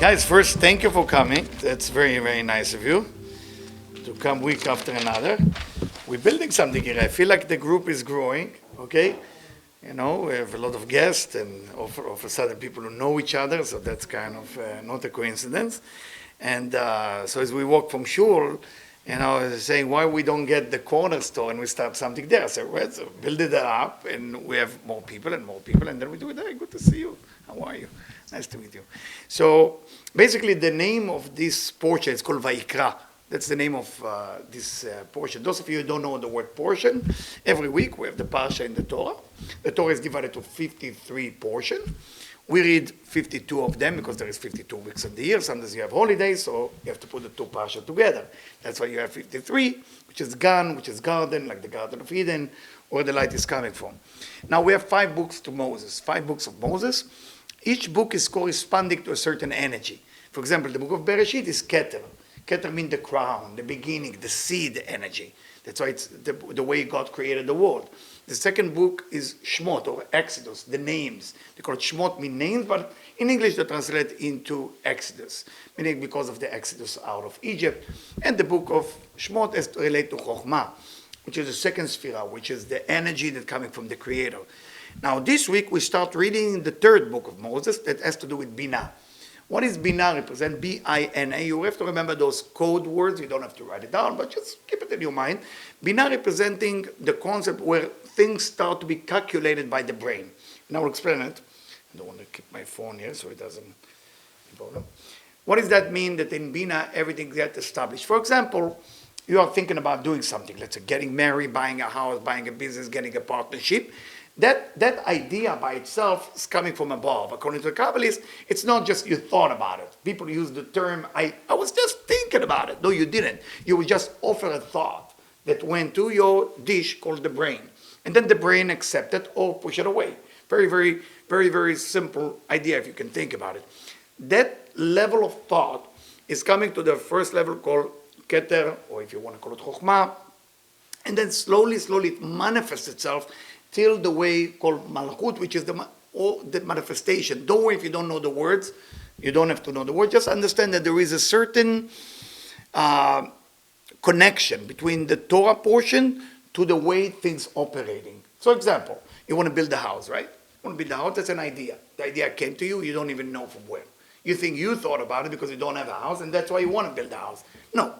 Guys, first, thank you for coming. That's very, very nice of you to come week after another. We're building something here. I feel like the group is growing, okay? You know, we have a lot of guests, and all of a sudden people who know each other, so that's kind of not a coincidence. And so as we walk from shul, you know, saying why we don't get the cornerstone and we start something there. So let's build it up, and we have more people, and then we do it. Hey, good to see you. How are you? Nice to meet you. So basically the name of this portion is called Vayikra. That's the name of this portion. Those of you who don't know the word portion, every week we have the parashah in the Torah. The Torah is divided to 53 portions. We read 52 of them because there is 52 weeks of the year. Sometimes you have holidays, so you have to put the two parashah together. That's why you have 53, which is Gan, which is garden, like the Garden of Eden, where the light is coming from. Now we have 5 books to Moses, 5 books of Moses. Each book is corresponding to a certain energy. For example, the book of Bereshit is Keter. Keter means the crown, the beginning, the seed energy. That's why it's the way God created the world. The second book is Shmot, or Exodus, the names. They call it Shmot, mean names, but in English they translate into Exodus, meaning because of the Exodus out of Egypt. And the book of Shmot is related to Chokhmah, which is the second sphere, which is the energy that's coming from the Creator. Now this week we start reading the third book of Moses that has to do with Binah. What is Binah represent? B-I-N-A. You have to remember those code words. You don't have to write it down, but just keep it in your mind. Binah representing the concept where things start to be calculated by the brain. And I will explain it. I don't want to keep my phone here so it doesn't bother. What does that mean that in Binah everything gets established? For example, you are thinking about doing something. Let's say getting married, buying a house, buying a business, getting a partnership. That idea by itself is coming from above. According to the Kabbalists, it's not just you thought about it. People use the term, I was just thinking about it. No, you didn't. You would just offer a thought that went to your dish called the brain. And then the brain accepted or push it away. Very, very, very, very simple idea if you can think about it. That level of thought is coming to the first level called Keter, or if you want to call it Chokhmah. And then slowly, slowly it manifests itself till the way called Malchut, which is the manifestation. Don't worry if you don't know the words. You don't have to know the words. Just understand that there is a certain connection between the Torah portion to the way things operating. So example, you want to build a house, right? You want to build a house, that's an idea. The idea came to you, you don't even know from where. You think you thought about it because you don't have a house, and that's why you want to build a house. No,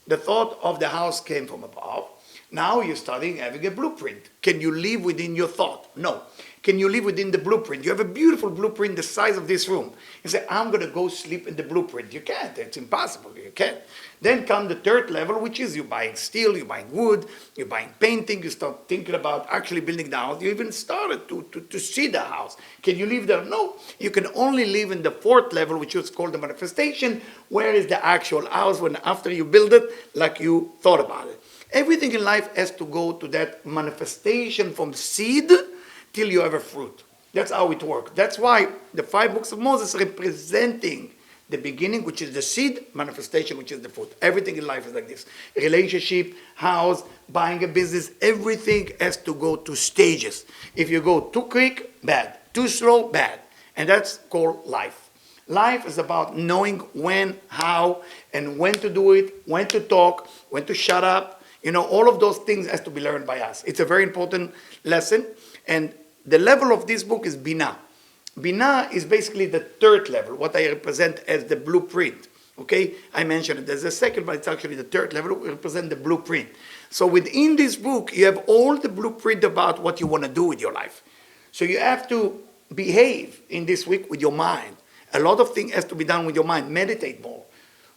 the thought of the house came from above. Now you're starting having a blueprint. Can you live within your thought? No. Can you live within the blueprint? You have a beautiful blueprint the size of this room. You say, I'm going to go sleep in the blueprint. You can't. It's impossible. You can't. Then come the third level, which is you're buying steel, you're buying wood, you're buying painting, you start thinking about actually building the house. You even started to see the house. Can you live there? No. You can only live in the fourth level, which is called the manifestation. Where is the actual house when after you build it, like you thought about it? Everything in life has to go to that manifestation from seed till you have a fruit. That's how it works. That's why the 5 books of Moses representing the beginning, which is the seed, manifestation, which is the fruit. Everything in life is like this. Relationship, house, buying a business, everything has to go to stages. If you go too quick, bad. Too slow, bad. And that's called life. Life is about knowing when, how, and when to do it, when to talk, when to shut up. You know, all of those things has to be learned by us. It's a very important lesson. And the level of this book is Binah. Binah is basically the third level, what I represent as the blueprint. Okay? I mentioned it. There's a second, but it's actually the third level. We represent the blueprint. So within this book, you have all the blueprint about what you want to do with your life. So you have to behave in this week with your mind. A lot of things has to be done with your mind. Meditate more.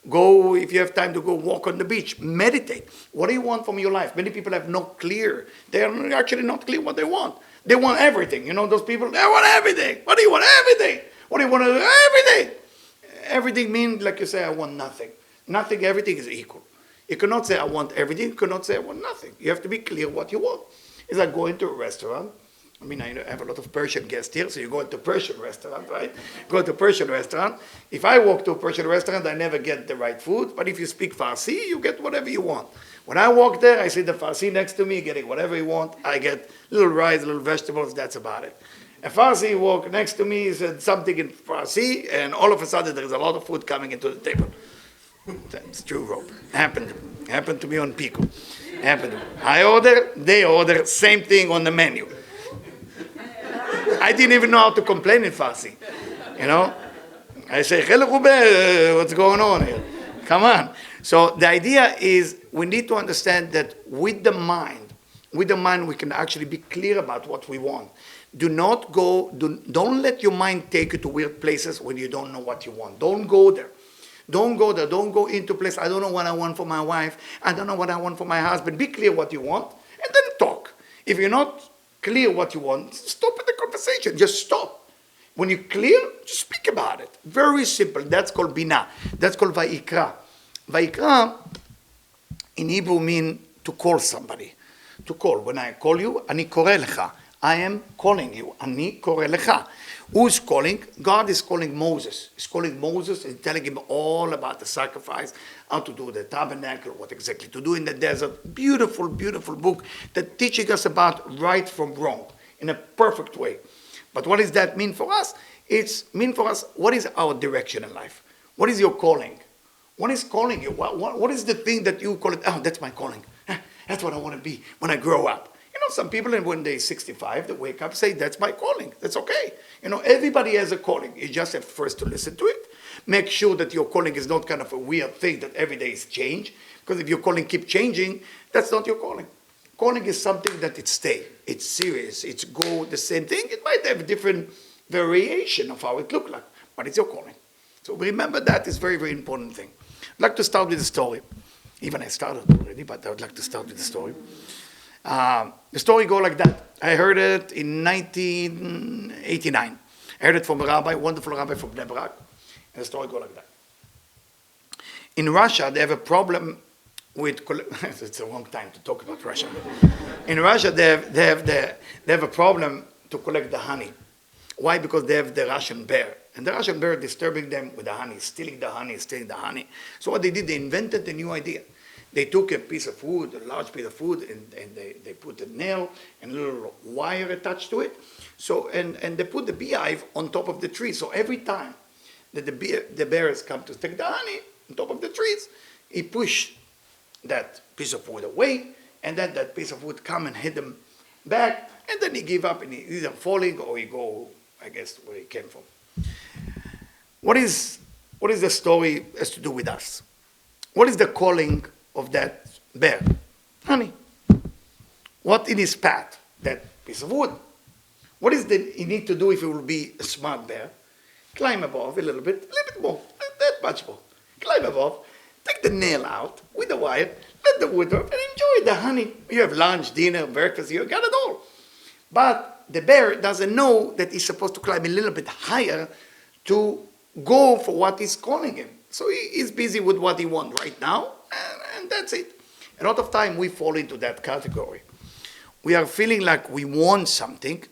Go, if you have time to go walk on the beach, meditate. What do you want from your life? Many people have not clear. They are actually not clear what they want. They want everything. You know those people? They want everything. What do you want? Everything. What do you want to do? Everything. Everything means, like you say, I want nothing. Nothing, everything is equal. You cannot say I want everything. You cannot say I want nothing. You have to be clear what you want. It's like going to a restaurant. I mean, I have a lot of Persian guests here, so you go to a Persian restaurant, right? Go to a Persian restaurant. If I walk to a Persian restaurant, I never get the right food. But if you speak Farsi, you get whatever you want. When I walk there, I see the Farsi next to me getting whatever you want. I get little rice, little vegetables, that's about it. A Farsi walked next to me, said something in Farsi, and all of a sudden there is a lot of food coming into the table. That's true, Rob. Happened to me on Pico. Happened. I order, they order, same thing on the menu. I didn't even know how to complain in Farsi. You know? I say, what's going on here? Come on. So the idea is we need to understand that with the mind we can actually be clear about what we want. Don't let your mind take you to weird places when you don't know what you want. Don't go there. Don't go there. Don't go into place. I don't know what I want for my wife. I don't know what I want for my husband. Be clear what you want and then talk. If you're not clear what you want, stop at the conversation. Just stop. When you're clear, just speak about it. Very simple. That's called binah. That's called Vayikra. Vayikra in Hebrew means to call somebody. To call. When I call you, ani koreh lecha. I am calling you. Ani koreh lecha. Who's calling? God is calling Moses. He's calling Moses and telling him all about the sacrifice, how to do the tabernacle, what exactly to do in the desert. Beautiful, beautiful book that teaching us about right from wrong in a perfect way. But what does that mean for us? It's mean for us, what is our direction in life? What is your calling? What is calling you? What is the thing that you call it? Oh, that's my calling. That's what I want to be when I grow up. You know, some people, when they're 65, they wake up and say, that's my calling. That's okay. You know, everybody has a calling. You just have first to listen to it. Make sure that your calling is not kind of a weird thing that every day is change. Because if your calling keeps changing, that's not your calling. Calling is something that it stays. It's serious. It's go the same thing. It might have a different variation of how it looks like, but it's your calling. So remember that is very, very important thing. I'd like to start with a story. Even I started already, but I would like to start with the story. The story goes like that. I heard it in 1989. I heard it from a rabbi, wonderful rabbi from Bnei Brak, and the story goes like that. In Russia, they have a problem with. It's a wrong time to talk about Russia. In Russia, they have a problem to collect the honey. Why? Because they have the Russian bear, and the Russian bear disturbing them with the honey, stealing the honey. So what they did, they invented a new idea. They took a piece of wood, a large piece of wood, and they put a nail and a little wire attached to it. So and they put the beehive on top of the tree. So every time that the bears come to take the honey on top of the trees, he push that piece of wood away, and then that piece of wood come and hit them back, and then he give up and he either falling or he go, I guess, where he came from. What is the story has to do with us? What is the calling of that bear? Honey. What in his path? That piece of wood. What is he need to do if he will be a smart bear? Climb above a little bit more, not that much more. Climb above, take the nail out with the wire, let the wood drop, and enjoy the honey. You have lunch, dinner, breakfast, you got it all. But the bear doesn't know that he's supposed to climb a little bit higher to go for what he's calling him. So he's busy with what he wants right now, and that's it. A lot of time we fall into that category. We are feeling like we want something,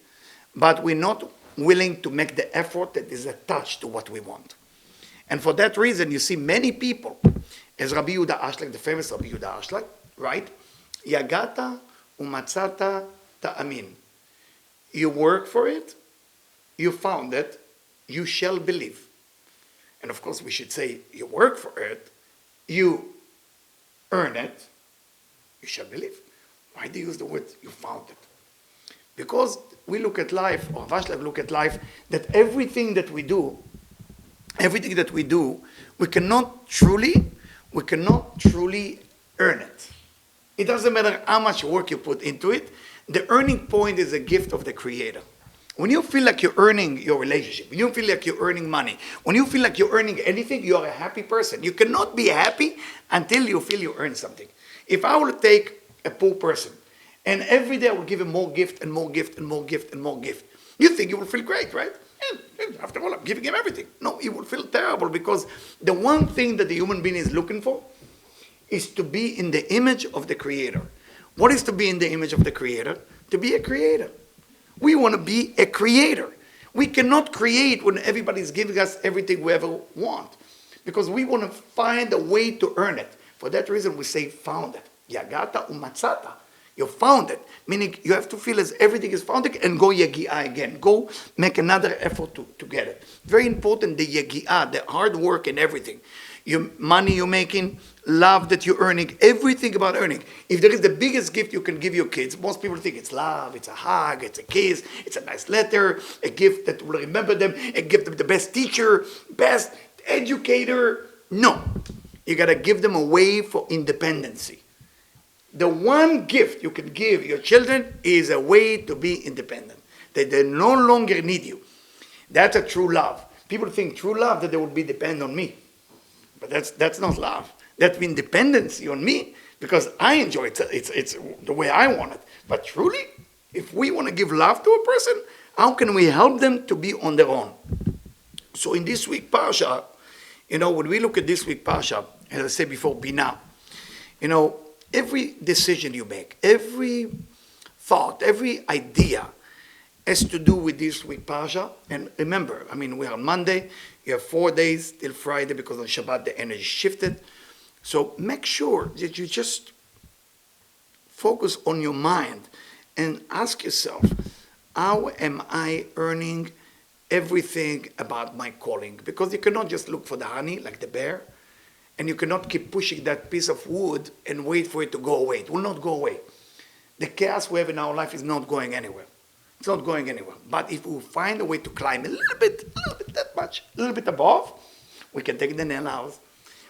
but we're not willing to make the effort that is attached to what we want. And for that reason, you see many people, as Rabbi Yehuda Ashlag, the famous Rabbi Yehuda Ashlag, right? Yagata umatzata ta'amin. You work for it, you found it, you shall believe. And of course we should say, you work for it, you earn it, you shall believe. Why do you use the word you found it? Because we look at life, or Vashlev look at life, that everything that we do, we cannot truly earn it. It doesn't matter how much work you put into it. The earning point is a gift of the Creator. When you feel like you're earning your relationship, when you feel like you're earning money, when you feel like you're earning anything, you are a happy person. You cannot be happy until you feel you earn something. If I were to take a poor person, and every day I will give him more gift and more gift and more gift and more gift, you think you will feel great, right? And after all, I'm giving him everything. No, he will feel terrible, because the one thing that the human being is looking for is to be in the image of the Creator. What is to be in the image of the Creator? To be a creator. We want to be a creator. We cannot create when everybody's giving us everything we ever want, because we want to find a way to earn it. For that reason, we say found it. Yagata umatzata. You found it. Meaning you have to feel as everything is founded and go yagi'ah again. Go make another effort to get it. Very important, the yagi'ah, the hard work and everything. Your money you're making, love that you're earning, everything about earning. If there is the biggest gift you can give your kids, most people think it's love, it's a hug, it's a kiss, it's a nice letter, a gift that will remember them, a gift of the best teacher, best educator. No. You got to give them a way for independency. The one gift you can give your children is a way to be independent. That they no longer need you. That's a true love. People think true love that they will be dependent on me. But that's not love. That means dependency on me because I enjoy it. It's the way I want it. But truly, if we want to give love to a person, how can we help them to be on their own? So in this week parashah, when we look at this week parashah, as I said before, Binah, every decision you make, every thought, every idea has to do with this week parashah. And remember, we're on Monday. You have 4 days till Friday because on Shabbat the energy shifted. So make sure that you just focus on your mind and ask yourself, how am I earning everything about my calling? Because you cannot just look for the honey like the bear, and you cannot keep pushing that piece of wood and wait for it to go away. It will not go away. The chaos we have in our life is not going anywhere. It's not going anywhere. But if we find a way to climb a little bit, that much, a little bit above, we can take the nail out,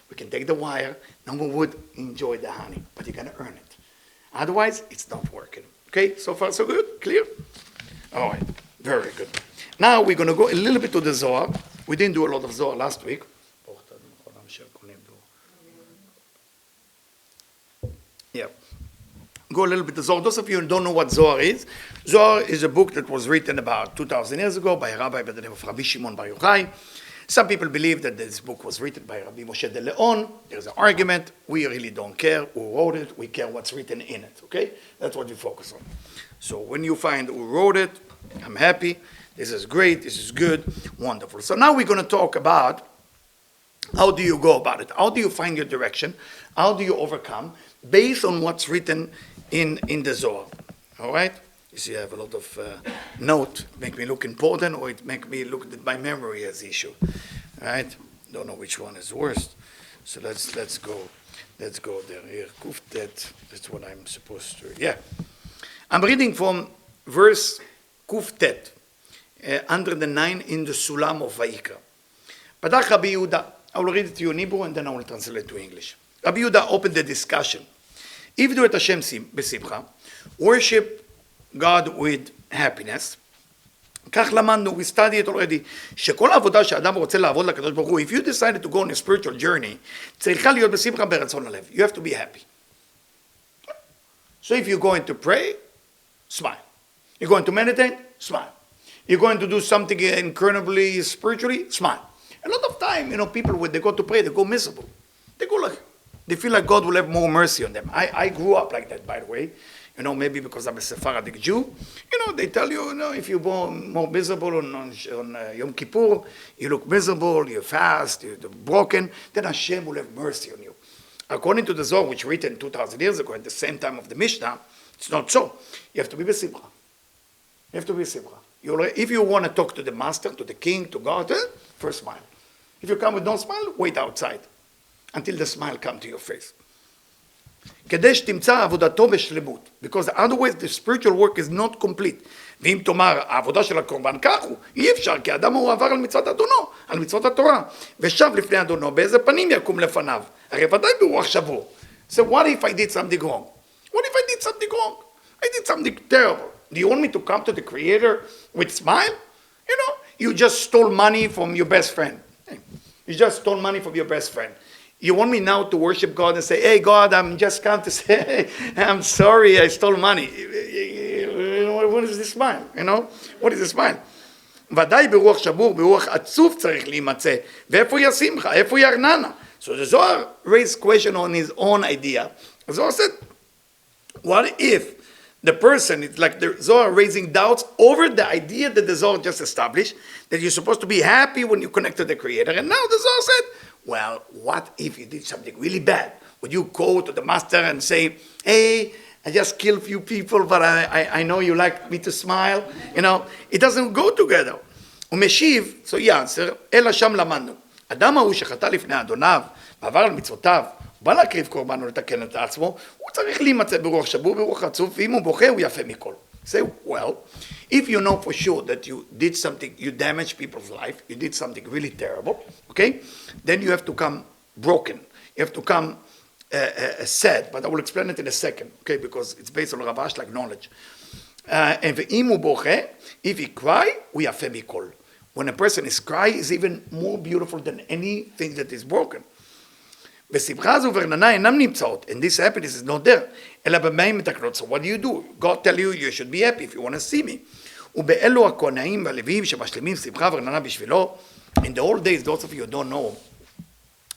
we can take the wire, and we would enjoy the honey. But you're going to earn it. Otherwise, it's not working. Okay, so far so good? Clear? All right, very good. Now we're going to go a little bit to the Zohar. We didn't do a lot of Zohar last week. Yeah. Go a little bit to Zohar. Those of you who don't know what Zohar is a book that was written about 2,000 years ago by a rabbi by the name of Rabbi Shimon Bar Yochai. Some people believe that this book was written by Rabbi Moshe de Leon. There's an argument. We really don't care who wrote it. We care what's written in it. Okay? That's what we focus on. So when you find who wrote it, I'm happy. This is great. This is good. Wonderful. So now we're going to talk about how do you go about it? How do you find your direction? How do you overcome based on what's written in the Zohar? All right? You see, I have a lot of note. Make me look important, or it make me look at my memory as issue. All right? Don't know which one is worst. So let's go there. Here, Kuftet. That's what I'm supposed to. Yeah. I'm reading from verse Kuftet, 109 in the Sulam of Vayikra. Padach Rabbi Yehuda. I will read it to you in Hebrew and then I will translate it to English. Rabbi Yehuda opened the discussion. Ivdu et Hashem besimcha, worship God with happiness. כך למדנו, we studied it already, שכל העבודה שאדם רוצה לעבוד לקדוש ברוך הוא, if you decided to go on a spiritual journey, צריכה להיות בשמחה ברצון הלב. You have to be happy. So if you're going to pray, smile. You're going to meditate, smile. You're going to do something incredibly spiritually, smile. A lot of time, people when they go to pray, they go miserable. They feel like God will have more mercy on them. I grew up like that, by the way. Maybe because I'm a Sephardic Jew. They tell you, if you're more miserable on Yom Kippur, you look miserable, you fast, you're broken, then Hashem will have mercy on you. According to the Zohar, which was written 2,000 years ago, at the same time of the Mishnah, it's not so. You have to be besimcha. You have to be besimcha. If you want to talk to the master, to the king, to God, first smile. If you come with no smile, wait outside until the smile comes to your face. Because otherwise the spiritual work is not complete. ואם תאמר, העבודה של הקורבן כך הוא, אי אפשר, כי האדם הוא עבר על מצוות אדונו, על מצוות התורה, ושב לפני אדונו, באיזה פנים יקום לפניו? הרי ודאי ברוח שבור. So what if I did something wrong? What if I did something wrong? I did something terrible. Do you want me to come to the Creator with smile? You just stole money from your best friend. You just stole money from your best friend. You want me now to worship God and say, hey, God, I'm just come to say, I'm sorry, I stole money. What is this smile? What is this smile? ודאי ברוח שבור, ברוח עצוב צריך להימצא. ואיפה יהיה שמחה? איפה יהיה ארננה? So the Zohar raised question on his own idea. The Zohar said, what if the person, it's like the Zohar raising doubts over the idea that the Zohar just established, that you're supposed to be happy when you connect to the Creator. And now the Zohar said, well, what if you did something really bad? Would you go to the master and say, hey, I just kill a few people, but I know you like me to smile. It doesn't go together. הוא משיב, so he answer, אלא שם למדנו. אדם ההוא שחטא לפני אדוניו, ועבר על מצוותיו, הוא בא להקריב קורבן ולתקן את עצמו, הוא צריך להימצא ברוח שבור, ברוח עצוב, ואם הוא בוכה, הוא יפה מכל. Say, well, if you know for sure that you did something, you damaged people's life, you did something really terrible, okay, then you have to come broken. You have to come sad, but I will explain it in a second, okay, because it's based on Ravash like knowledge. And ואם הוא בוכה, if he cry, הוא יפה מכל. When a person is crying, is even more beautiful than anything that is broken. ושמחה הזו ורננה אינם נמצאות, and this happiness is not there, אלא במים מתקנות. So what do? God tell you, you should be happy if you want to see me. ובאלו הכהנים והלוויים שמשלימים שמחה ורננה בשבילו, in the old days, those of you who don't know,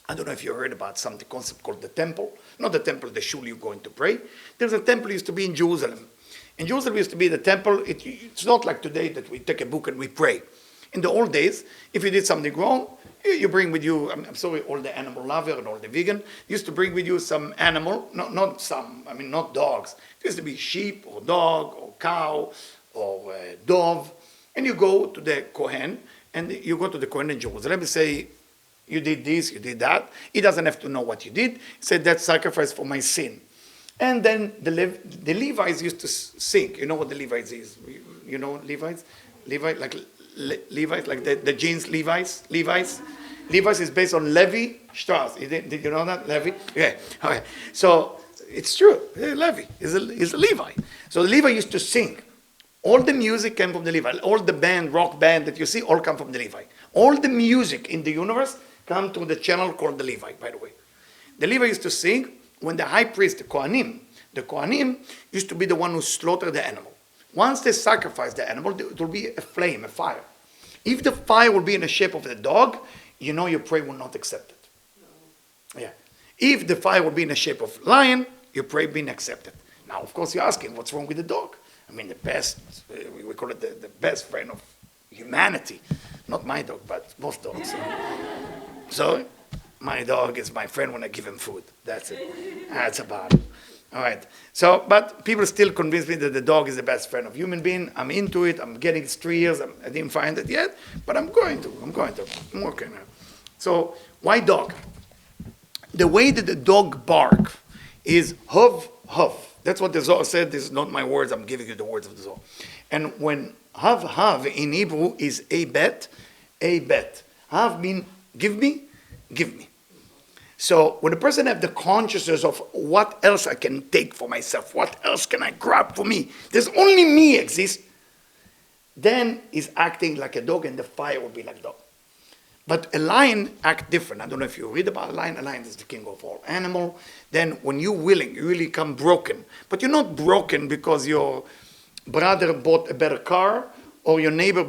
I don't know if you heard about something concept called the temple. Not the temple, the shul you're going to pray. There's a temple used to be in Jerusalem. In Jerusalem used to be the temple. It's not like today that we take a book and we pray. In the old days, if you did something wrong, you bring with you, I'm sorry, all the animal lover and all the vegan, used to bring with you some animal, not dogs. It used to be sheep or dog or cow or dove. And you go to the Kohen, and you go to the Kohen in Jerusalem and say, you did this, you did that. He doesn't have to know what you did. He said, that's sacrifice for my sin. And then the Levites used to sing. You know what the Levites is? You know Levites? Levites, like the jeans Levi's. Levi's is based on Levi Strauss. Did you know that? Levi? Yeah. Okay. So it's true. Levi is a Levi. So the Levi used to sing. All the music came from the Levi. All the band, rock band that you see, all come from the Levi. All the music in the universe come to the channel called the Levi, by the way. The Levi used to sing when the high priest, the Kohanim used to be the one who slaughtered the animal. Once they sacrifice the animal, it will be a flame, a fire. If the fire will be in the shape of the dog, you know your prayer will not accept it. No. Yeah. If the fire will be in the shape of lion, your prayer being accepted. Now, of course, you're asking, what's wrong with the dog? I mean, the best, we call it the best friend of humanity. Not my dog, but most dogs. So, my dog is my friend when I give him food. That's it. That's about it. All right. So, but people still convince me that the dog is the best friend of human being. I'm into it. I'm getting it 3 years. I didn't find it yet, but I'm going to. I'm working on it. So, why dog? The way that the dog bark is huv, huv. That's what the Zohar said. This is not my words. I'm giving you the words of the Zohar. And when hav, hav in Hebrew is a bet. Hav mean give me, give me. So when a person has the consciousness of what else I can take for myself, what else can I grab for me, there's only me exist, then he's acting like a dog and the fire will be like a dog. But a lion act different. I don't know if you read about a lion is the king of all animal. Then when you're willing, you really come broken. But you're not broken because your brother bought a better car or your neighbor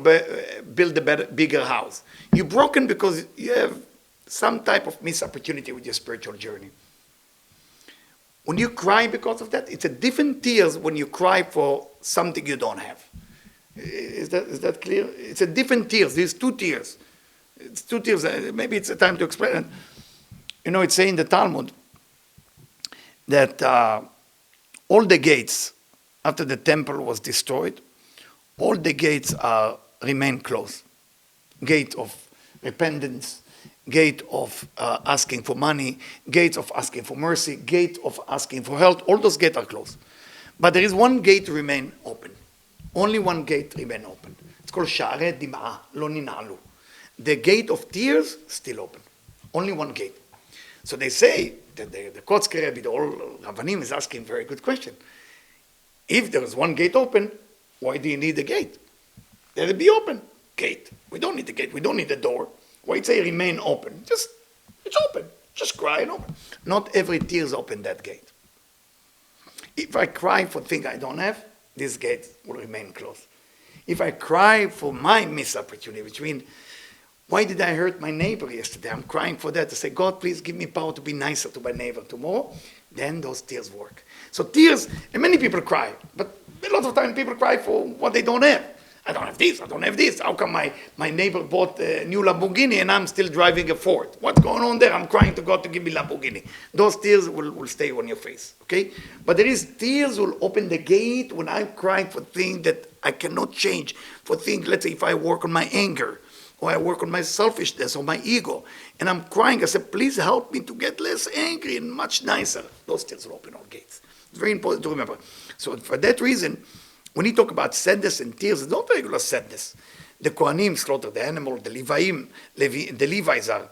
built a bigger house. You're broken because you have some type of missed opportunity with your spiritual journey. When you cry because of that, it's a different tears when you cry for something you don't have. Is that clear? It's a different tears. There's two tears. It's two tears. Maybe it's a time to explain it. You know, it's saying in the Talmud that all the gates, after the temple was destroyed, all the gates remain closed. Gate of repentance, gate of asking for money, gate of asking for mercy, gate of asking for help. All those gates are closed. But there is one gate remain open. Only one gate remain open. It's called Sha'arei Dim'ah, Lo Nina'alu. The gate of tears still open. Only one gate. So they say that the Kotzker Rebbe, the old Ravanim, is asking a very good question. If there is one gate open, why do you need a gate? Let it be open. Gate. We don't need the gate. We don't need the door. Why it say remain open? It's open. Just cry and open. Not every tears open that gate. If I cry for things I don't have, this gate will remain closed. If I cry for my missed opportunity, which means, why did I hurt my neighbor yesterday? I'm crying for that to say, God, please give me power to be nicer to my neighbor tomorrow. Then those tears work. So tears, and many people cry, but a lot of times people cry for what they don't have. I don't have this, I don't have this. How come my neighbor bought a new Lamborghini and I'm still driving a Ford? What's going on there? I'm crying to God to give me Lamborghini. Those tears will stay on your face, okay? But there is tears will open the gate when I'm crying for things that I cannot change. For things, let's say if I work on my anger, or I work on my selfishness or my ego, and I'm crying, I said, please help me to get less angry and much nicer. Those tears will open all gates. It's very important to remember. So for that reason, when you talk about sadness and tears, it's not regular sadness. The Kohanim slaughter the animal, the Levites are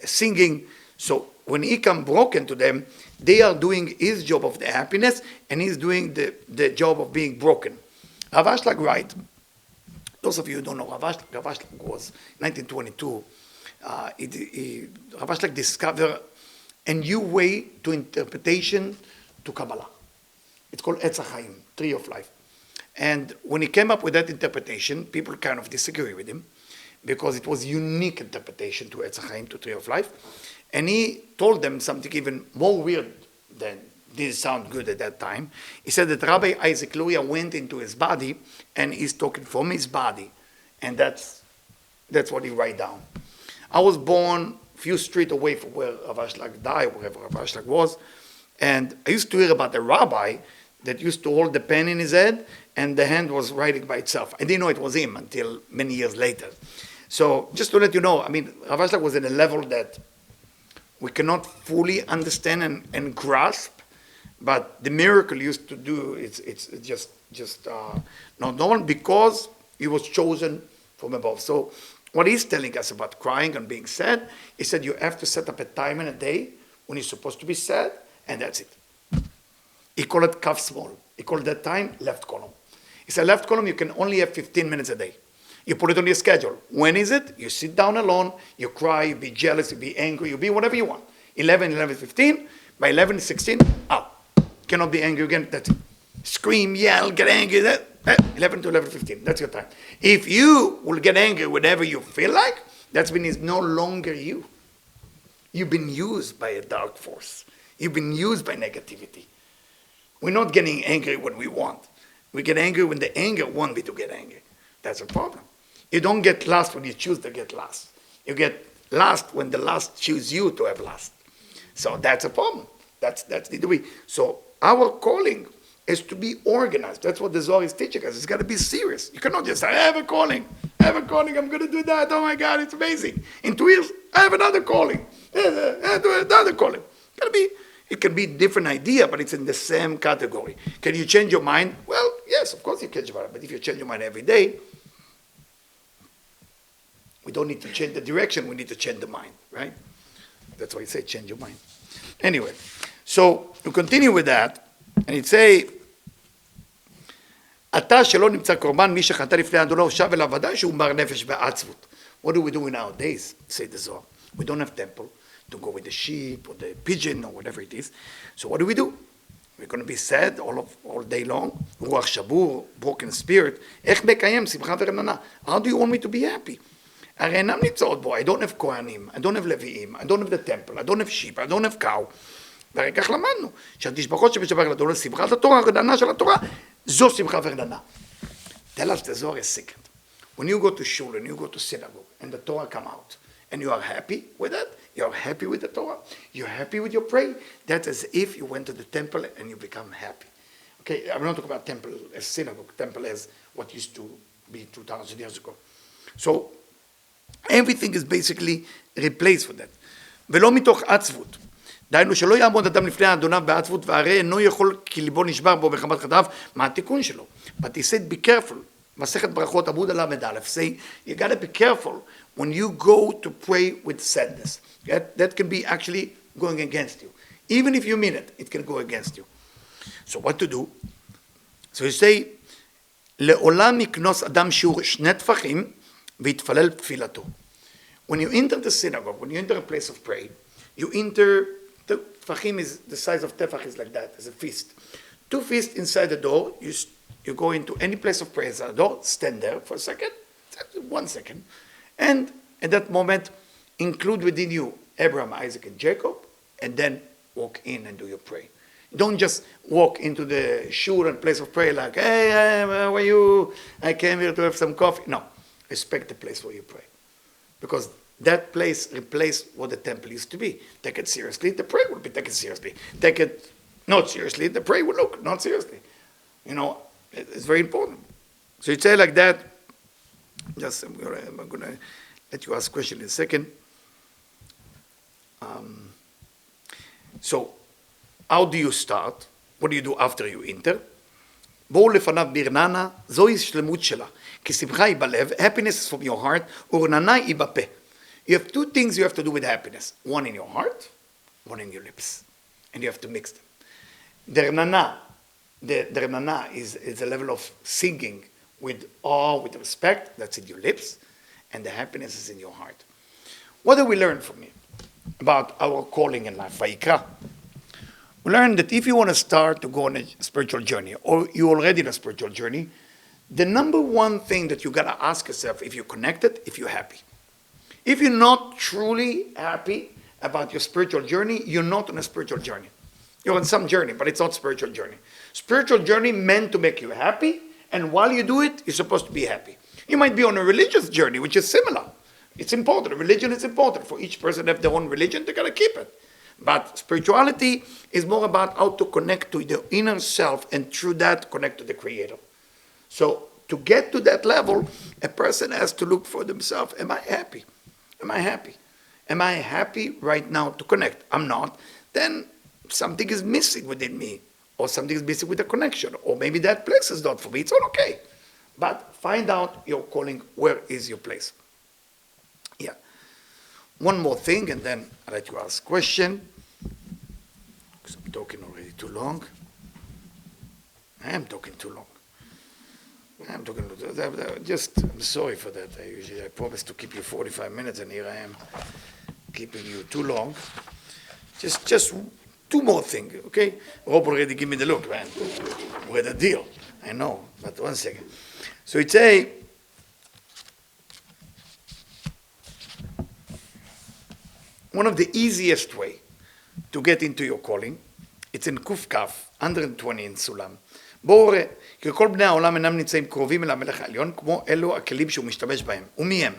singing. So when he come broken to them, they are doing his job of the happiness, and he's doing the job of being broken. Rav Ashlag writes, those of you who don't know, Rav Ashlag was, 1922, Rav Ashlag discovered a new way to interpretation to Kabbalah. It's called Etz HaChaim, Tree of Life. And when he came up with that interpretation, people kind of disagree with him because it was unique interpretation to Etz HaChaim, to Tree of Life. And he told them something even more weird than didn't sound good at that time. He said that Rabbi Isaac Luria went into his body and he's talking from his body. And that's what he write down. I was born a few streets away from where Rav Ashlag died, wherever Rav Ashlag was. And I used to hear about a rabbi that used to hold the pen in his head and the hand was writing by itself. I didn't know it was him until many years later. So just to let you know, I mean, Rav Ashlag was at a level that we cannot fully understand and grasp, but the miracle used to do, it's just not normal because he was chosen from above. So what he's telling us about crying and being sad, he said you have to set up a time and a day when you're supposed to be sad, and that's it. He called it Kaf Small. He called that time left column. He said left column, you can only have 15 minutes a day. You put it on your schedule. When is it? You sit down alone, you cry, you be jealous, you be angry, you be whatever you want. 11, 15. By 11, 16, out. Cannot be angry again, that's it. Scream, yell, get angry, 11 to 11:15, that's your time. If you will get angry whenever you feel like, that's when it's no longer you. You've been used by a dark force. You've been used by negativity. We're not getting angry when we want. We get angry when the anger wants me to get angry. That's a problem. You don't get last when you choose to get last. You get last when the last choose you to have last. So that's a problem. That's the way. So our calling is to be organized. That's what the Zohar is teaching us. It's got to be serious. You cannot just say, I have a calling, I'm going to do that. Oh my God, it's amazing. In 2 years, I have another calling. Another calling. It can be a different idea, but it's in the same category. Can you change your mind? Well, yes, of course you can change your mind. But if you change your mind every day, we don't need to change the direction. We need to change the mind, right? That's why I say change your mind. Anyway, so we continue with that, and it say, עתה שלא נמצא קורבן, מי שחטא לפני אדונו שב אליו ודאי שהוא מר נפש בעצבות. What do we do nowadays? Say the Zohar. We don't have temple to go with the sheep or the pigeon or whatever it is. So what do? We're going to be sad all day long. רוח שבור, broken spirit. איך מקיים שמחה ורננה? How do you want me to be happy? הרי אינם נמצאות בו. I don't have כהנים, I don't have לוויים, I don't have the temple, I don't have sheep, I don't have cow. והרי כך למדנו, שהתשבחות שבשבח לדון לשמחת התורה, הרננה של התורה, זו שמחה ורננה. Tell us the Zohar is second. When you go to shul and you go to synagogue and the Torah come out and you are happy with it, you are happy with the Torah, you're happy with your prayer, that's as if you went to the temple and you become happy. Okay, I'm not talking about temple as synagogue, temple as what used to be 2,000 years ago. So everything is basically replaced with that. ולא מתוך עצבות. דהיינו שלא יעמוד אדם לפני אדוניו בעצבות והרי אינו יכול כי ליבו נשבר בו בחמת חטאיו, מה התיקון שלו? But he said be careful. מסכת ברכות עמוד הל"א say you got to be careful when you go to pray with sadness. That can be actually going against you. Even if you mean it, it can go against you. So what to do? So you say לעולם יקנוס אדם שיעור 2 טפחים ויתפלל תפילתו. When you enter the synagogue, when you enter a place of prayer, you enter, the tefachim is the size of tefach is like that, as a fist. 2 fists inside the door, you go into any place of prayer inside the door, stand there for a second, 1 second, and at that moment, include within you Abraham, Isaac, and Jacob, and then walk in and do your prayer. Don't just walk into the shul and place of prayer like, hey, how are you? you. I came here to have some coffee. No, respect the place where you pray. Because that place replaced what the temple used to be. Take it seriously, the prayer will be taken seriously. Take it not seriously, the prayer will look not seriously. It's very important. So you say like that. Just I'm gonna let you ask a question in a second. So, how do you start? What do you do after you enter? בואו לפניו ברננה, זוהי שלמות שלה. כי שמחה היא בלב, happiness is from your heart, ורננה היא בפה. You have two things you have to do with happiness. One in your heart, one in your lips. And you have to mix them. The renana is a level of singing with awe, with respect, that's in your lips, and the happiness is in your heart. What do we learn from it about our calling in life? Vayikra. We learn that if you want to start to go on a spiritual journey, or you're already in a spiritual journey, the number one thing that you got to ask yourself, if you're connected, if you're happy. If you're not truly happy about your spiritual journey, you're not on a spiritual journey. You're on some journey, but it's not spiritual journey. Spiritual journey meant to make you happy, and while you do it, you're supposed to be happy. You might be on a religious journey, which is similar. It's important. Religion is important. For each person to have their own religion, they got to keep it. But spirituality is more about how to connect to the inner self, and through that, connect to the Creator. So, to get to that level, a person has to look for themselves. Am I happy? Am I happy? Am I happy right now to connect? I'm not. Then something is missing within me, or something is missing with the connection, or maybe that place is not for me. It's all okay. But find out your calling. Where is your place? Yeah. One more thing, and then I'll let you ask a question, because I'm talking already too long. I am talking too long. I'm sorry for that. I promise to keep you 45 minutes, and here I am keeping you too long. Just two more things, okay? Rob already gave me the look, man. We're the deal. I know, but one second. So it's one of the easiest way to get into your calling, it's in Kuf Kaf, 120 in Sulam. בואו ראה, כי כל בני העולם אינם נמצאים קרובים אל המלך העליון, כמו אלו הכלים שהוא משתמש בהם. ומי הם?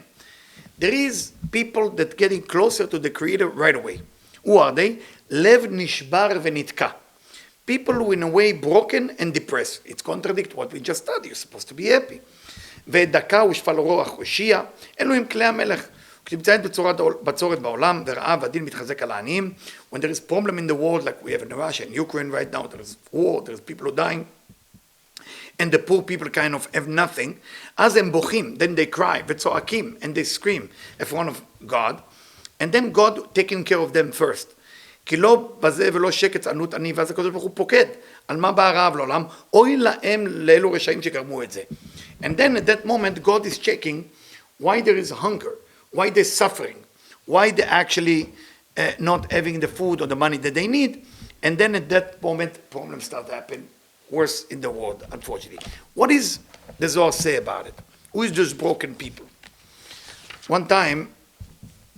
There is people that getting closer to the Creator right away. Who are they? לב נשבר ונתקע. People who in a way broken and depressed. It's contradict what we just studied. You're supposed to be happy. ודקה ושפל רוח הושיע, אלו הם כלי המלך. כשנמצאים בצורת בעולם, ורעב הדין מתחזק על העניים, when there is problem in the world like we have in Russia and Ukraine right now, there is war, there is people who are dying, and the poor people kind of have nothing, אז הם בוכים, then they cry, וצועקים, and they scream in front of God, and then God taking care of them first. כי לא בזה ולא שקט צענות עני, ואז הקדוש ברוך הוא פוקד, על מה בא הרעב לעולם, אוי להם לאלו רשעים שגרמו את זה. And then at that moment God is checking why there is hunger, why they're suffering, why they're actually not having the food or the money that they need, and then at that moment problems start to happen, worse in the world, unfortunately. What does the Zohar say about it? Who is those broken people? One time,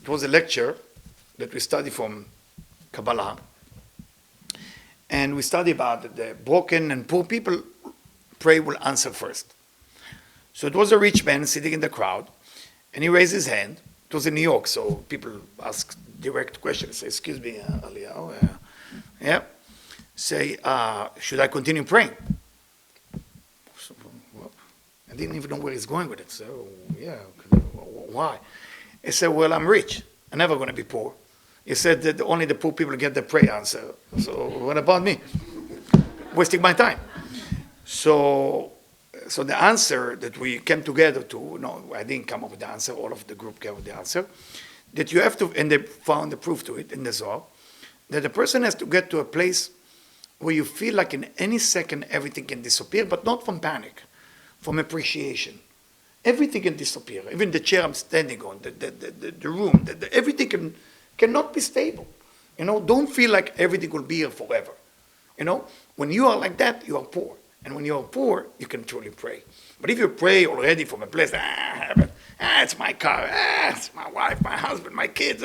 it was a lecture that we studied from Kabbalah, and we studied about the broken and poor people, pray will answer first. So it was a rich man sitting in the crowd, and he raised his hand. It was in New York, so people ask direct questions. Say, excuse me, Eliyahu, yeah. Say, should I continue praying? So, well, I didn't even know where he's going with it. So, yeah, why? He said, well, I'm rich. I'm never going to be poor. He said that only the poor people get the prayer answer. So what about me? Wasting my time. So the answer that we came together to, no, I didn't come up with the answer, all of the group came with the answer, that you have to, and they found the proof to it in the Zohar, that the person has to get to a place where you feel like in any second everything can disappear, but not from panic, from appreciation. Everything can disappear. Even the chair I'm standing on, the room, everything cannot be stable. Don't feel like everything will be here forever. When you are like that, you are poor. And when you are poor, you can truly pray. But if you pray already from a place, it's my car, it's my wife, my husband, my kids.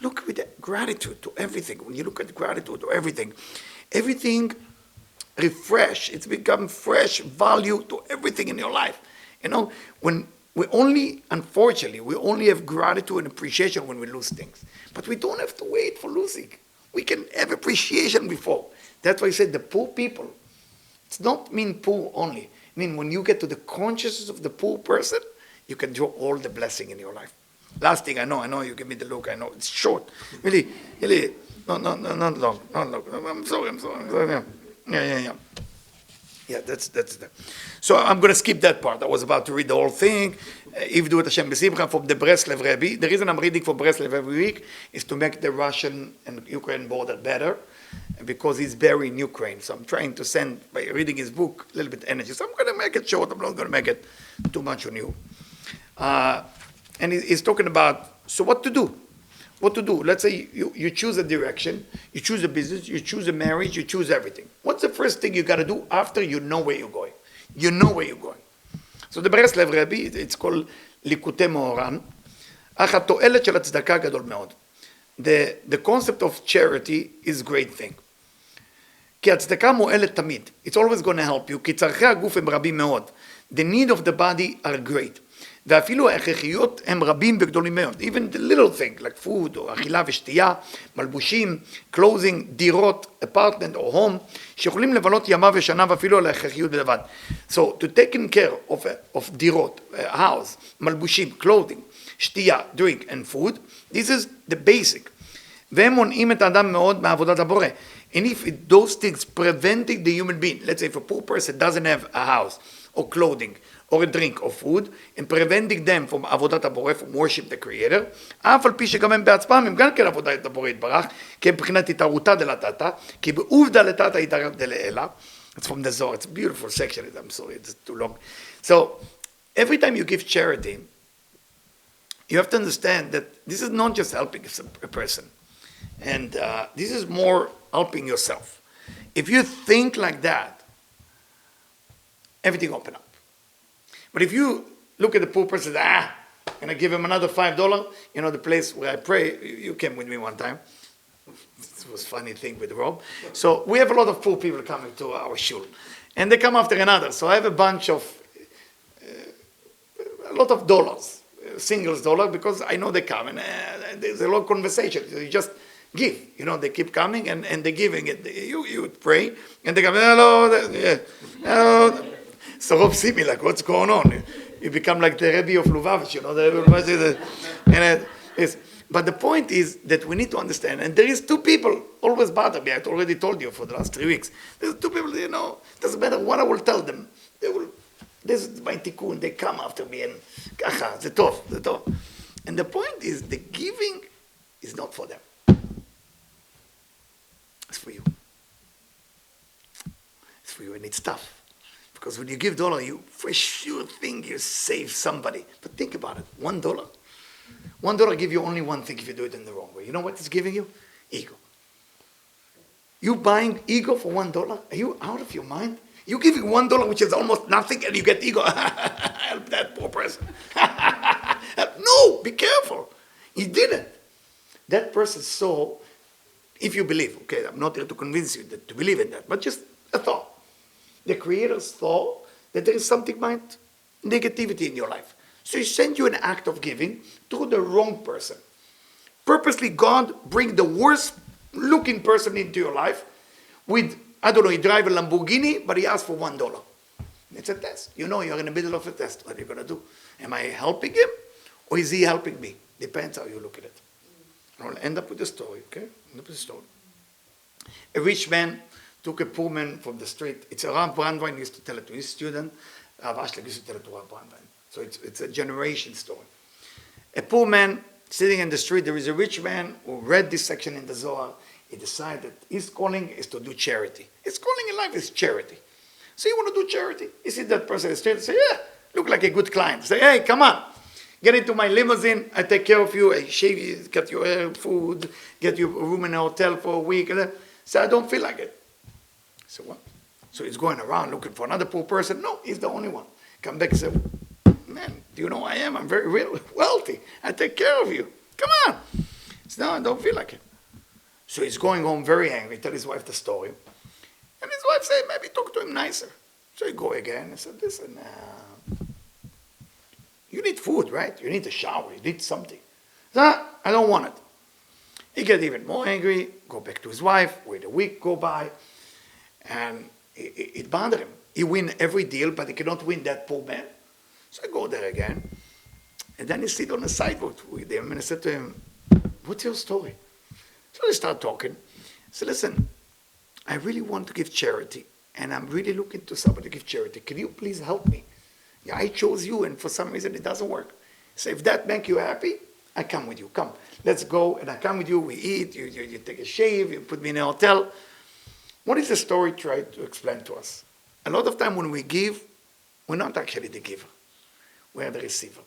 Look with gratitude to everything. When you look at gratitude to everything refresh. It's become fresh value to everything in your life. You know, when unfortunately, we only have gratitude and appreciation when we lose things. But we don't have to wait for losing. We can have appreciation before. That's why I said the poor people, it's not mean poor only. I mean, when you get to the consciousness of the poor person, you can draw all the blessing in your life. Last thing I know you give me the look, I know, it's short. Really, not long. I'm sorry. Yeah. Yeah, that's that. So I'm going to skip that part. I was about to read the whole thing. Ivdu et Hashem b'simcha from the Breslev Rebbe. The reason I'm reading from Breslev every week is to make the Russian and Ukraine border better, because he's buried in Ukraine. So I'm trying to send, by reading his book, a little bit energy. So I'm going to make it short. I'm not going to make it too much on you. And he's talking about, so what to do? What to do? Let's say you choose a direction, you choose a business, you choose a marriage, you choose everything. What's the first thing you got to do after you know where you're going? You know where you're going. So the Breslev Rebbe, it's called Likutei Moharan. The concept of charity is a great thing. It's always going to help you. The need of the body are great. ואפילו ההכרחיות הם רבים וגדולים מאוד. Even the little thing, like food, או אכילה ושתייה, מלבושים, clothing, דירות, apartment or home, שיכולים לבלות ימה ושנה ואפילו על ההכרחיות בלבד. So, to taking care of דירות, house, מלבושים, clothing, שתייה, drink and food, this is the basic. והם מונעים את האדם מאוד מעבודת הבורא. And if those things preventing the human being, let's say if a poor person doesn't have a house, or clothing, or a drink, or food, and preventing them from עבודת הבורא, from worship the creator, אף על פי שגם הם בעצמם, הם גם כן עבודת הבורא יתברך, כי מבחינת התערותא דלתתא, כי בעובדא לתתא יתערותא דלעילא. It's from the Zohar, it's a beautiful section, I'm sorry, it's too long. So, every time you give charity, you have to understand that this is not just helping a person, and this is more helping yourself. If you think like that, everything open up. But if you look at the poor person, and I give him another $5, you know, the place where I pray, you came with me one time. It was a funny thing with Rob. So we have a lot of poor people coming to our shul. And they come after another. So I have a bunch of, a lot of dollars, singles dollar, because I know they come. And there's a lot of conversation. So you just give. You know, they keep coming and they're giving it. You pray, and they come, hello. So Rob see me like, what's going on? You become like the Rebbe of Lubavitch, you know. But the point is that we need to understand, and there is two people always bother me. I already told you for the last 3 weeks. There's two people, you know, doesn't matter what I will tell them. They will, this is my tikkun, they come after me, and kacha, זה טוב. And the point is, the giving is not for them. It's for you. It's for you, and it's tough. Because when you give $1, you for sure think you save somebody. But think about it, $1. $1 give you only one thing if you do it in the wrong way. You know what it's giving you? Ego. You buying ego for $1? Are you out of your mind? You giving $1, which is almost nothing, and you get ego. Help that poor person. No, be careful. He didn't. That person saw, if you believe, okay, I'm not here to convince you to believe in that, but just a thought. The creators thought that there is something like negativity in your life. So he sent you an act of giving to the wrong person. Purposely, God bring the worst looking person into your life with, I don't know, he drive a Lamborghini, but he asked for $1. It's a test. You know, you're in the middle of a test. What are you going to do? Am I helping him, or is he helping me? Depends how you look at it. I'll end up with a story, okay? End up with a story. A rich man took a poor man from the street. It's a Rav Brandwein used to tell it to his student. Rav Ashlag used to tell it to Rav Brandwein. So it's a generation story. A poor man sitting in the street, there is a rich man who read this section in the Zohar. He decided his calling is to do charity. His calling in life is charity. So you want to do charity? You see that person in the street and say, yeah, look like a good client. Say, hey, come on. Get into my limousine. I take care of you. I shave you, get your hair, food, get you a room in a hotel for a week. So I don't feel like it. So what? So he's going around looking for another poor person. No, he's the only one. Come back and say, man, do you know who I am? I'm very wealthy. I take care of you. Come on. He says, no, I don't feel like it. So he's going home very angry. Tell his wife the story. And his wife said, maybe talk to him nicer. So you go again. I said, listen, you need food, right? You need a shower. You need something. So, I don't want it. He get even more angry, go back to his wife, wait a week, go by, and it bothered him. He win every deal, but he cannot win that poor man. So I go there again, and then he sit on the sidewalk with him, and I said to him, what's your story? So they start talking. I said, listen, I really want to give charity, and I'm really looking to somebody to give charity. Can you please help me? Yeah, I chose you, and for some reason it doesn't work. So if that makes you happy, I come with you. Come, let's go, and I come with you. We eat, you take a shave, you put me in a hotel. What is the story trying to explain to us? A lot of time when we give, we're not actually the giver. We're the receiver.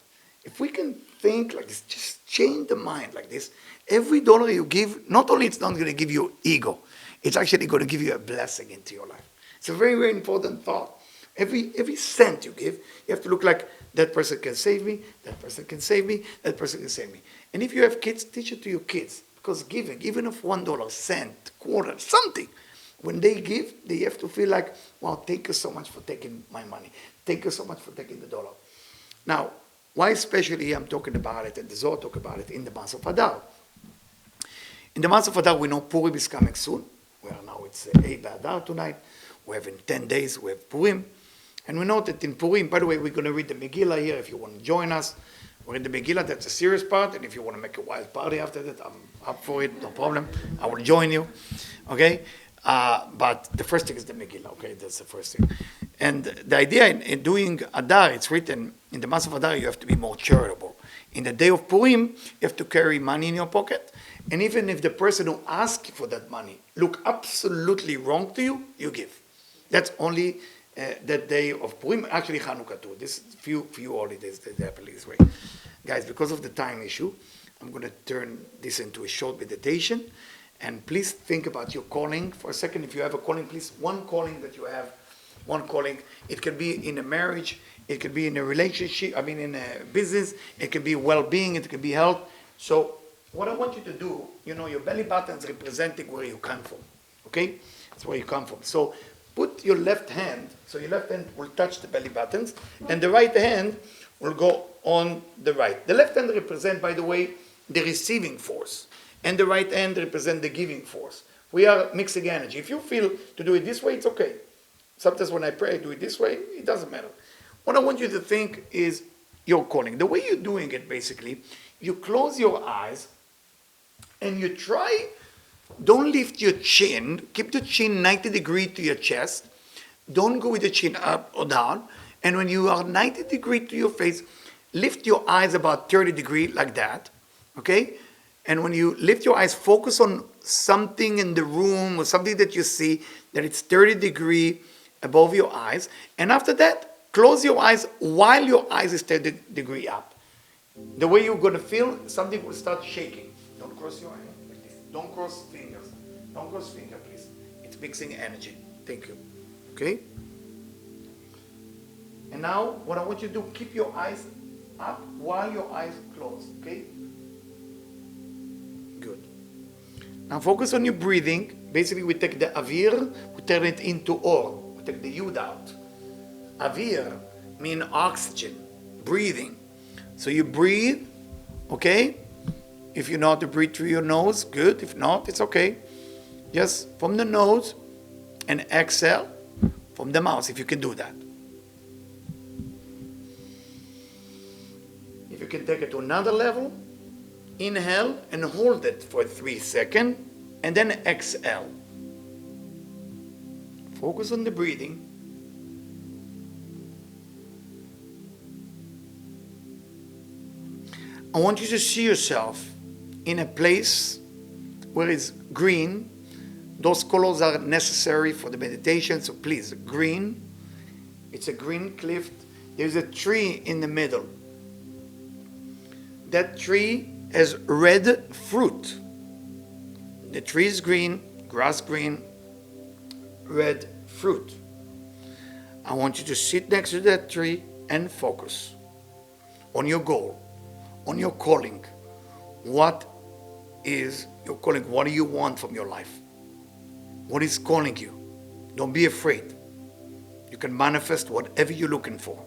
If we can think like this, just change the mind like this, every dollar you give, not only it's not going to give you ego, it's actually going to give you a blessing into your life. It's a very, very important thought. Every cent you give, you have to look like that person can save me, that person can save me, that person can save me. And if you have kids, teach it to your kids. Because giving, even if $1, cent, quarter, something, when they give, they have to feel like, wow, thank you so much for taking my money. Thank you so much for taking the dollar. Now, why especially I'm talking about it, and the Zohar talk about it in the month of Adar. In the month of Adar, we know Purim is coming soon. Well, now it's 8 Adar tonight. We have in 10 days, we have Purim. And we know that in Purim, by the way, we're going to read the Megillah here if you want to join us. We're in the Megillah, that's a serious part. And if you want to make a wild party after that, I'm up for it, no problem. I will join you, okay? But the first thing is the Megillah, okay? That's the first thing. And the idea in doing Adar, it's written, in the month of Adar, you have to be more charitable. In the day of Purim, you have to carry money in your pocket. And even if the person who asks you for that money look absolutely wrong to you, you give. That's only that day of Purim, actually Hanukkah too. This few holidays that happen this way. Guys, because of the time issue, I'm going to turn this into a short meditation. And please think about your calling for a second. If you have a calling, please, one calling that you have, one calling. It can be in a marriage, it can be in a relationship, in a business, it can be well-being, it can be health. So what I want you to do, your belly button is representing where you come from, okay? That's where you come from. So put your left hand, so your left hand will touch the belly buttons, and the right hand will go on the right. The left hand represents, by the way, the receiving force, and the right hand represents the giving force. We are mixing energy. If you feel to do it this way, it's okay. Sometimes when I pray, I do it this way, it doesn't matter. What I want you to think is your calling. The way you're doing it, basically, you close your eyes, and you try, don't lift your chin, keep the chin 90 degrees to your chest, don't go with the chin up or down, and when you are 90 degrees to your face, lift your eyes about 30 degrees like that, okay? And when you lift your eyes, focus on something in the room or something that you see, that it's 30 degrees above your eyes, and after that, close your eyes while your eyes is 30 degrees up. The way you're going to feel, something will start shaking. Don't cross your hand like this. Don't cross fingers. Don't cross fingers, please. It's mixing energy. Thank you. Okay? And now, what I want you to do, keep your eyes up while your eyes close. Okay? Good. Now focus on your breathing. Basically, we take the avir, we turn it into or. We take the yud out. Avir means oxygen, breathing. So you breathe, okay? If you know how to breathe through your nose, good. If not, it's okay. Just from the nose and exhale from the mouth, if you can do that. If you can take it to another level, inhale and hold it for 3 seconds, and then exhale. Focus on the breathing. I want you to see yourself in a place where it's green. Those colors are necessary for the meditation, so please, green. It's a green cliff. There's a tree in the middle. That tree has red fruit. The tree is green, grass green, red fruit. I want you to sit next to that tree and focus on your goal, on your calling. What is your calling? What do you want from your life? What is calling you? Don't be afraid. You can manifest whatever you're looking for.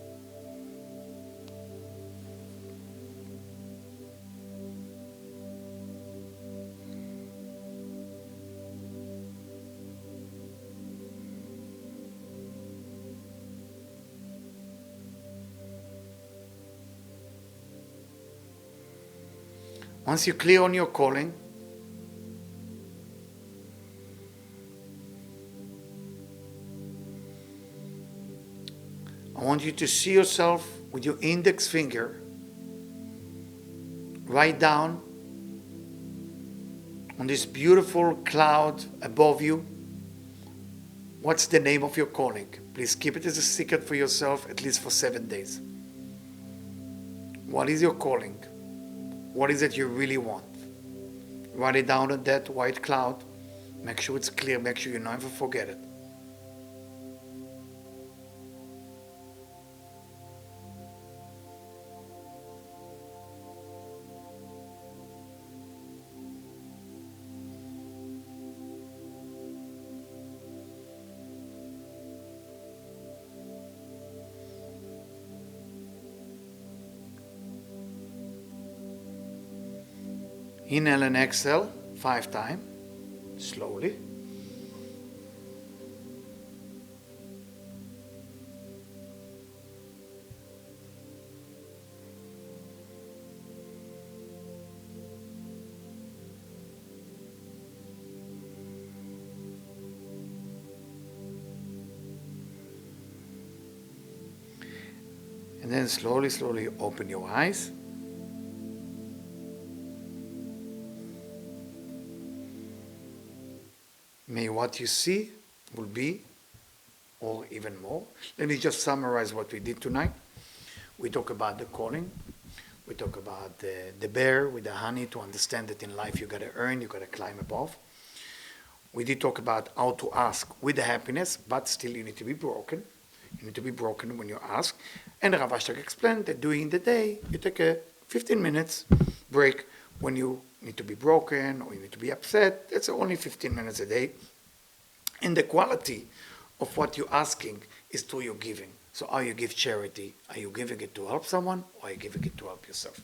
Once you're clear on your calling, I want you to see yourself with your index finger. Write down on this beautiful cloud above you, what's the name of your calling? Please keep it as a secret for yourself, at least for 7 days. What is your calling? What is it you really want? Write it down on that white cloud. Make sure it's clear. Make sure you never forget it. Inhale and exhale 5 times, slowly. And then slowly, slowly open your eyes. May what you see will be, or even more. Let me just summarize what we did tonight. We talk about the calling. We talk about the bear with the honey, to understand that in life you got to earn, you got to climb above. We did talk about how to ask with the happiness, but still you need to be broken. You need to be broken when you ask. And Rav Ashtak explained that during the day, you take a 15 minutes break when you need to be broken or you need to be upset. It's only 15 minutes a day. And the quality of what you're asking is through your giving. So how you give charity, are you giving it to help someone or are you giving it to help yourself?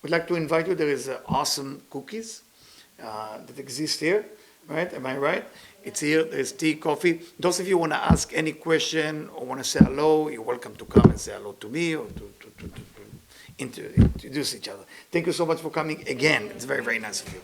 We'd like to invite you, there is awesome cookies that exist here, right? Am I right? It's here, there's tea, coffee. Those of you who want to ask any question or want to say hello, you're welcome to come and say hello to me or to introduce each other. Thank you so much for coming again. It's very, very nice of you.